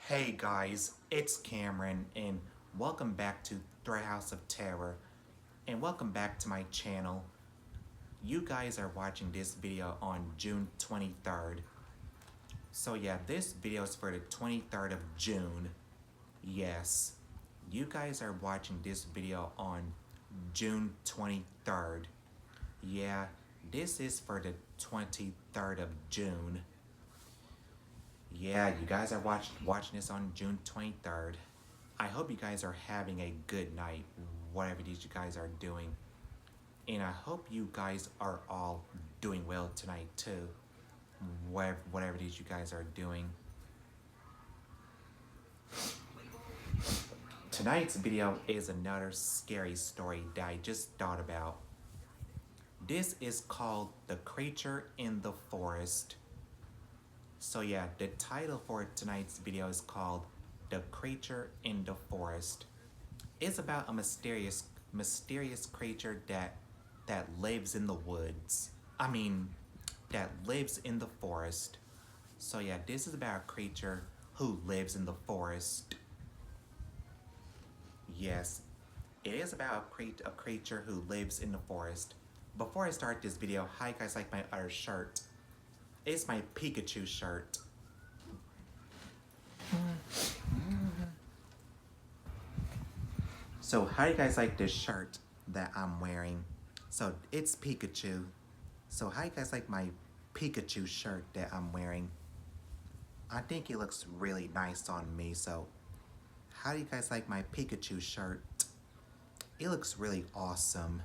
Hey guys, it's Cameron and welcome back to Threat House of Terror and welcome back to my channel. You guys are watching this video on June 23rd. So yeah, this video is for the 23rd of June. Yes, you guys are watching this video on June 23rd. Yeah, this is for the 23rd of June. Yeah, you guys are watching this on June 23rd. I hope you guys are having a good night, whatever it is you guys are doing. And I hope you guys are all doing well tonight too, whatever it is you guys are doing. Tonight's video is another scary story that I just thought about. This is called The Creature in the Forest. So yeah, the title for tonight's video is called The Creature in the Forest. It's about a mysterious creature that lives in the woods. That lives in the forest. So yeah, this is about a creature who lives in the forest. Yes, it is about a creature who lives in the forest. Before I start this video, how you guys like my other shirt? It's my Pikachu shirt. So how do you guys like this shirt that I'm wearing? So it's Pikachu. So how you guys like my Pikachu shirt that I'm wearing? I think it looks really nice on me. So how do you guys like my Pikachu shirt? It looks really awesome.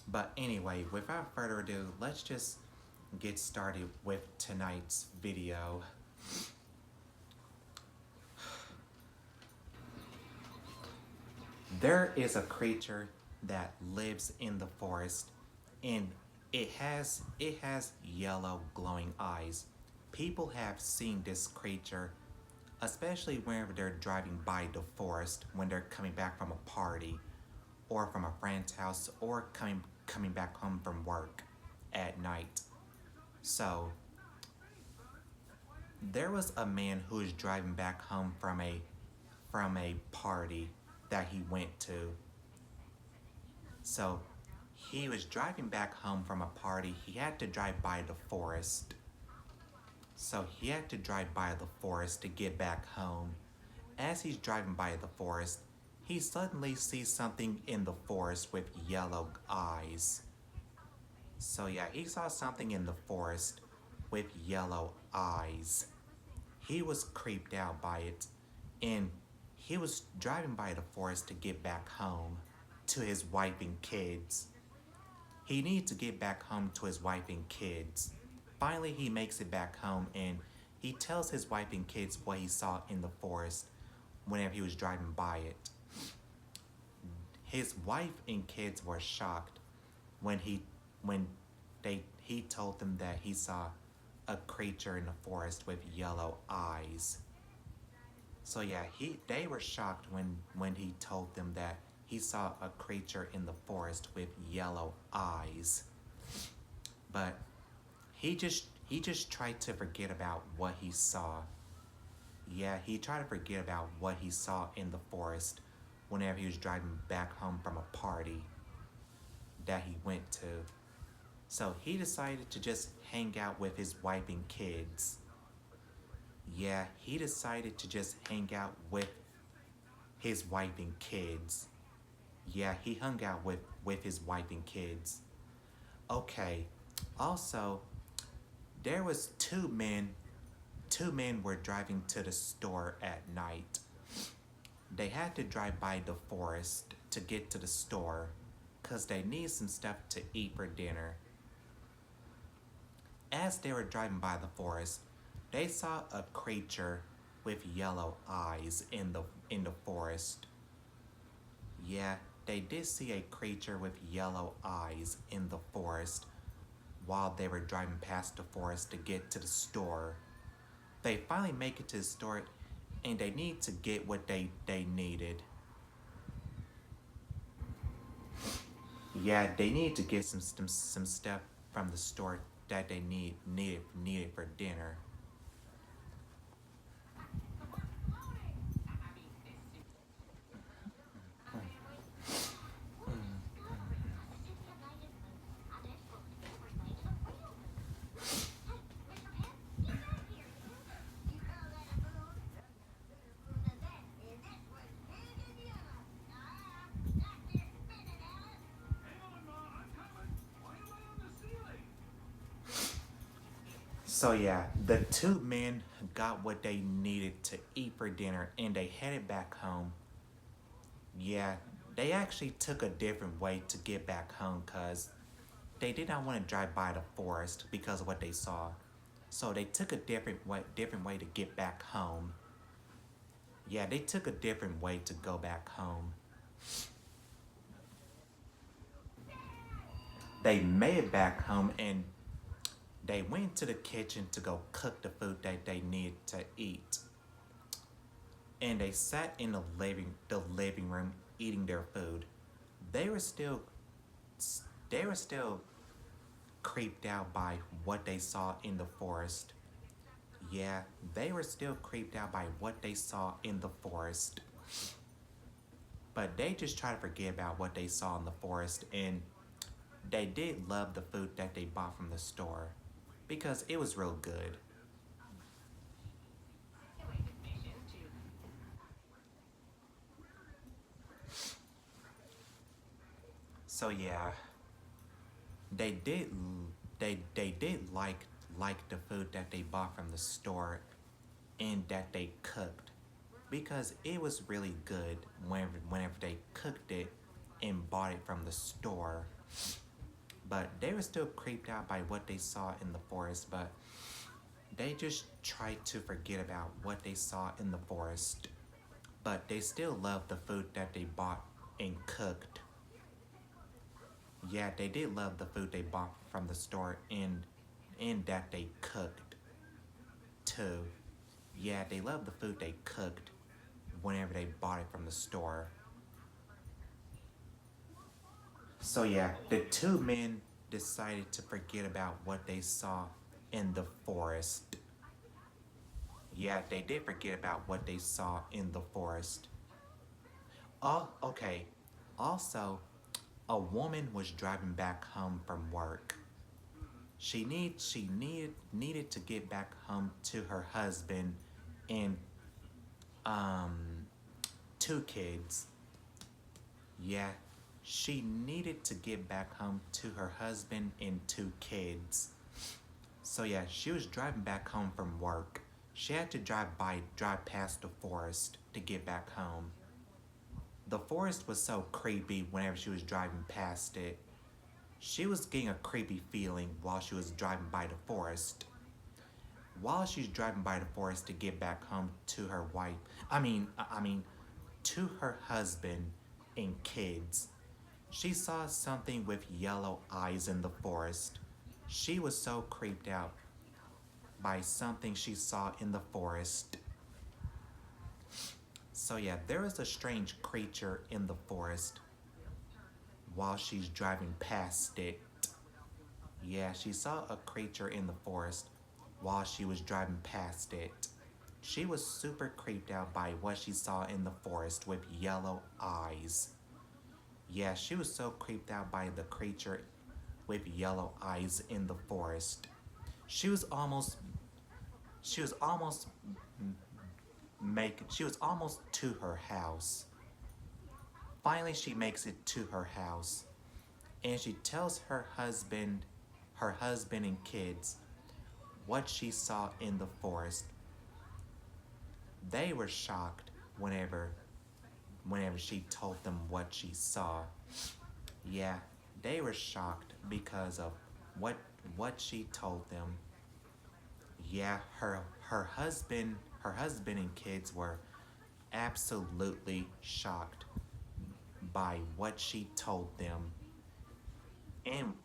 But anyway, without further ado, let's just get started with tonight's video. There is a creature that lives in the forest and it has yellow glowing eyes. People have seen this creature, especially whenever they're driving by the forest when they're coming back from a party or from a friend's house or coming back home from work at night. So there was a man who was driving back home from a party that he went to. So he was driving back home from a party. He had to drive by the forest. So he had to drive by the forest to get back home. As he's driving by the forest, he suddenly sees something in the forest with yellow eyes. So yeah, he saw something in the forest with yellow eyes. He was creeped out by it, and he was driving by the forest to get back home to his wife and kids. He needed to get back home to his wife and kids. Finally, he makes it back home and he tells his wife and kids what he saw in the forest whenever he was driving by it. His wife and kids were shocked when he told them that he saw a creature in the forest with yellow eyes. So yeah, they were shocked when he told them that he saw a creature in the forest with yellow eyes. But he just tried to forget about what he saw. Yeah, he tried to forget about what he saw in the forest whenever he was driving back home from a party that he went to. So he decided to just hang out with his wife and kids. Yeah, he decided to just hang out with his wife and kids. Yeah, he hung out with his wife and kids. Okay, also, there was two men were driving to the store at night. They had to drive by the forest to get to the store because they need some stuff to eat for dinner. As they were driving by the forest, they saw a creature with yellow eyes in the forest. Yeah, they did see a creature with yellow eyes in the forest while they were driving past the forest to get to the store. They finally make it to the store and they need to get what they needed. Yeah, they need to get some stuff from the store that they needed for dinner. So yeah, the two men got what they needed to eat for dinner and they headed back home. Yeah, they actually took a different way to get back home because they did not want to drive by the forest because of what they saw. So they took a different way to get back home. Yeah, they took a different way to go back home. They made it back home and they went to the kitchen to go cook the food that they needed to eat. And they sat in the living room eating their food. They were still they were still creeped out by what they saw in the forest. Yeah, they were still creeped out by what they saw in the forest. But they just try to forget about what they saw in the forest and they did love the food that they bought from the store because it was real good. So yeah, they did they did like the food that they bought from the store and that they cooked because it was really good whenever they cooked it and bought it from the store. But they were still creeped out by what they saw in the forest, but they just tried to forget about what they saw in the forest. But they still loved the food that they bought and cooked. Yeah, they did love the food they bought from the store and that they cooked too. Yeah, they loved the food they cooked whenever they bought it from the store. So yeah, the two men decided to forget about what they saw in the forest. Yeah, they did forget about what they saw in the forest. Oh, okay. Also, a woman was driving back home from work. She needed to get back home to her husband and um two kids. Yeah, she needed to get back home to her husband and two kids. So yeah, she was driving back home from work. She had to drive past the forest to get back home. The forest was so creepy whenever she was driving past it. She was getting a creepy feeling while she was driving by the forest. While she's driving by the forest to get back home to her wife, I mean, to her husband and kids, she saw something with yellow eyes in the forest. She was so creeped out by something she saw in the forest. So yeah, there was a strange creature in the forest while she's driving past it. Yeah, she saw a creature in the forest while she was driving past it. She was super creeped out by what she saw in the forest with yellow eyes. Yeah, she was so creeped out by the creature with yellow eyes in the forest. She was almost she was almost she was almost to her house. Finally she makes it to her house and she tells her husband and kids what she saw in the forest. They were shocked whenever she told them what she saw. Yeah, they were shocked because of what she told them. Yeah, her husband and kids were absolutely shocked by what she told them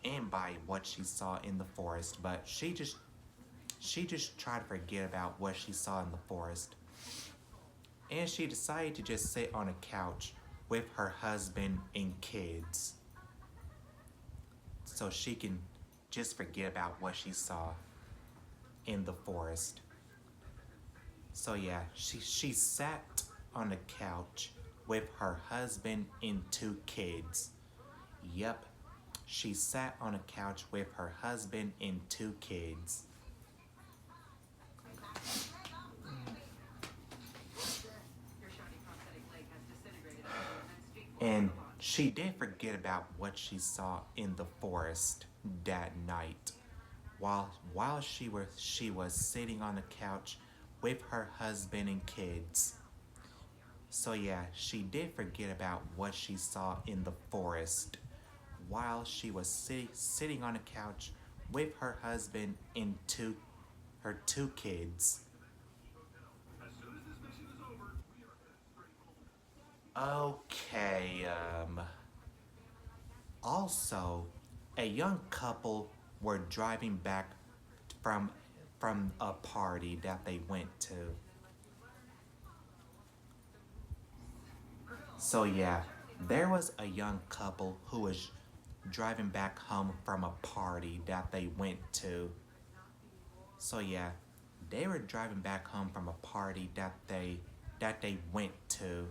and by what she saw in the forest, but she just tried to forget about what she saw in the forest. And she decided to just sit on a couch with her husband and kids. so she can just forget about what she saw in the forest. So yeah, she sat on the couch with her husband and two kids. Yep, she sat on a couch with her husband and two kids. And she did forget about what she saw in the forest that night. While she was sitting on the couch with her husband and kids. So yeah, she did forget about what she saw in the forest while she was sitting on a couch with her husband and her two kids. Okay, also, a young couple were driving back from from a party that they went to. So yeah, there was a young couple who was driving back home from a party that they went to. So yeah, they were driving back home from a party that they went to,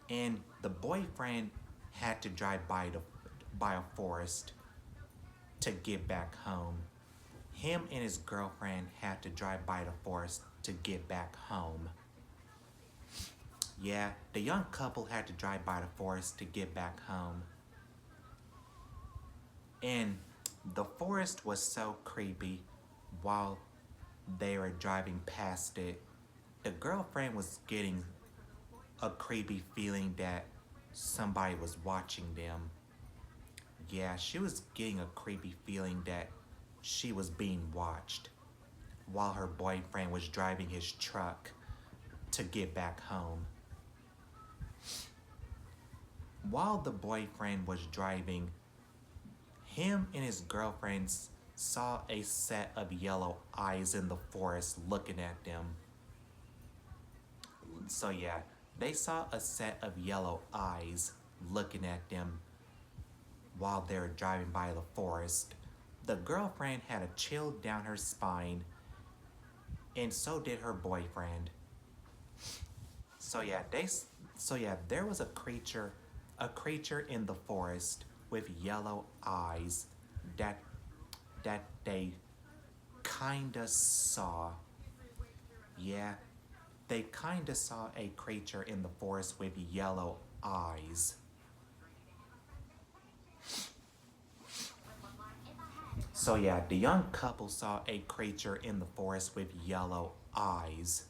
and the boyfriend had to drive by a forest to get back home. Him and his girlfriend had to drive by the forest to get back home. Yeah, the young couple had to drive by the forest to get back home. And the forest was so creepy while they were driving past it. The girlfriend was getting a creepy feeling that somebody was watching them. Yeah, she was getting a creepy feeling that she was being watched while her boyfriend was driving his truck to get back home. While the boyfriend was driving, him and his girlfriend saw a set of yellow eyes in the forest looking at them. So yeah, they saw a set of yellow eyes looking at them while they were driving by the forest. The girlfriend had a chill down her spine, and so did her boyfriend. So yeah, there was a creature in the forest with yellow eyes that they kinda saw. Yeah, they kinda saw a creature in the forest with yellow eyes. So yeah, the young couple saw a creature in the forest with yellow eyes.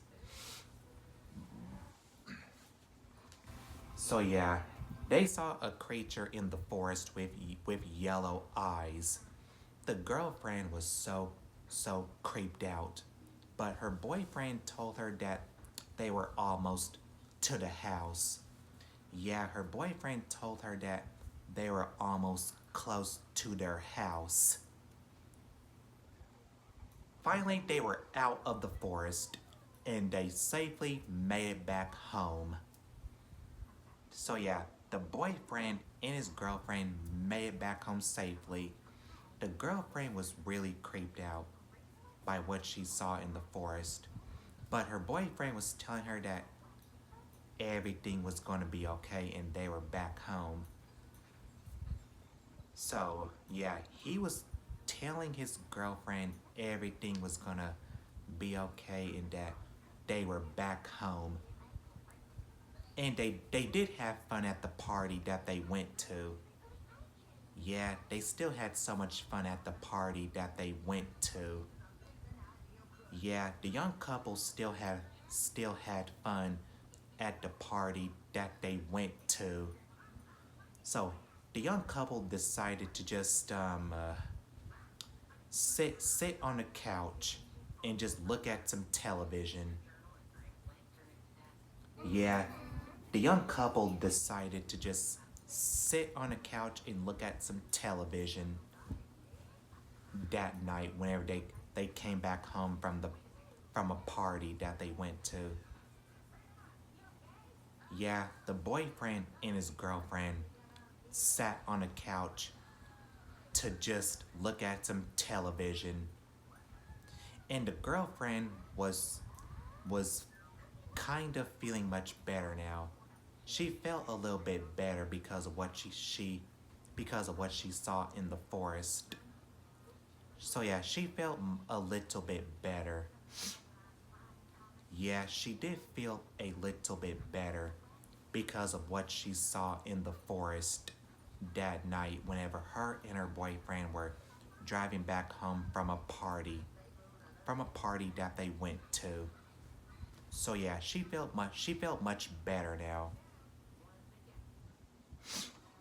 So yeah, they saw a creature in the forest with yellow eyes. The girlfriend was so creeped out, but her boyfriend told her that they were almost to the house. Yeah, her boyfriend told her that they were almost close to their house. Finally, they were out of the forest and they safely made it back home. So, yeah, the boyfriend and his girlfriend made it back home safely. The girlfriend was really creeped out by what she saw in the forest, but her boyfriend was telling her that everything was going to be okay and they were back home. So, yeah, he was telling his girlfriend everything was going to be okay and that they were back home. And they did have fun at the party that they went to. Yeah, they still had so much fun at the party that they went to. Yeah, the young couple still had fun at the party that they went to. So the young couple decided to just sit on the couch and just look at some television. Yeah, the young couple decided to just sit on a couch and look at some television that night whenever they came back home from a party that they went to. Yeah, the boyfriend and his girlfriend sat on a couch to just look at some television. And the girlfriend was kind of feeling much better now. She felt a little bit better because of what she saw in the forest. So yeah, she felt a little bit better. Yeah, she did feel a little bit better because of what she saw in the forest that night whenever her and her boyfriend were driving back home from a party that they went to. So yeah, she felt much better now.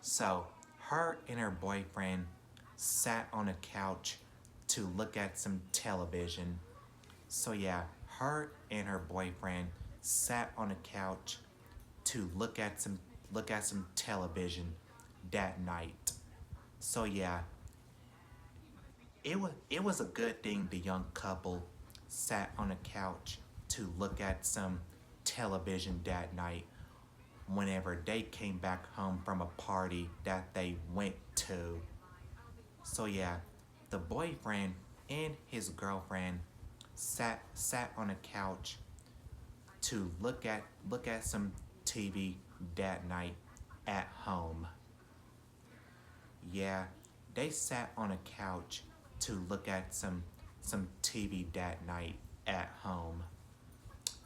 So her and her boyfriend sat on a couch to look at some television. So yeah, her and her boyfriend sat on a couch to look at some television that night. So yeah, it was a good thing the young couple sat on a couch to look at some television that night whenever they came back home from a party that they went to. So yeah, the boyfriend and his girlfriend sat on a couch to look at some TV that night at home. Yeah, they sat on a couch to look at some TV that night at home.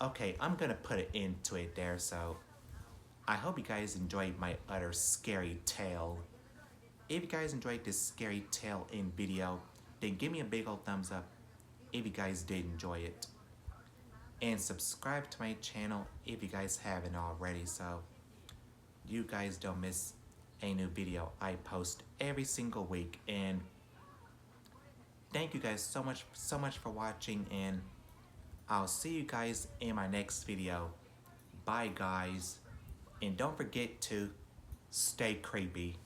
Okay, I'm gonna put it into it there. So I hope you guys enjoyed my utter scary tale. If you guys enjoyed this scary tale in video, then give me a big old thumbs up if you guys did enjoy it. And subscribe to my channel if you guys haven't already, so you guys don't miss a new video I post every single week. And thank you guys so much for watching, and I'll see you guys in my next video. Bye guys, and don't forget to stay creepy.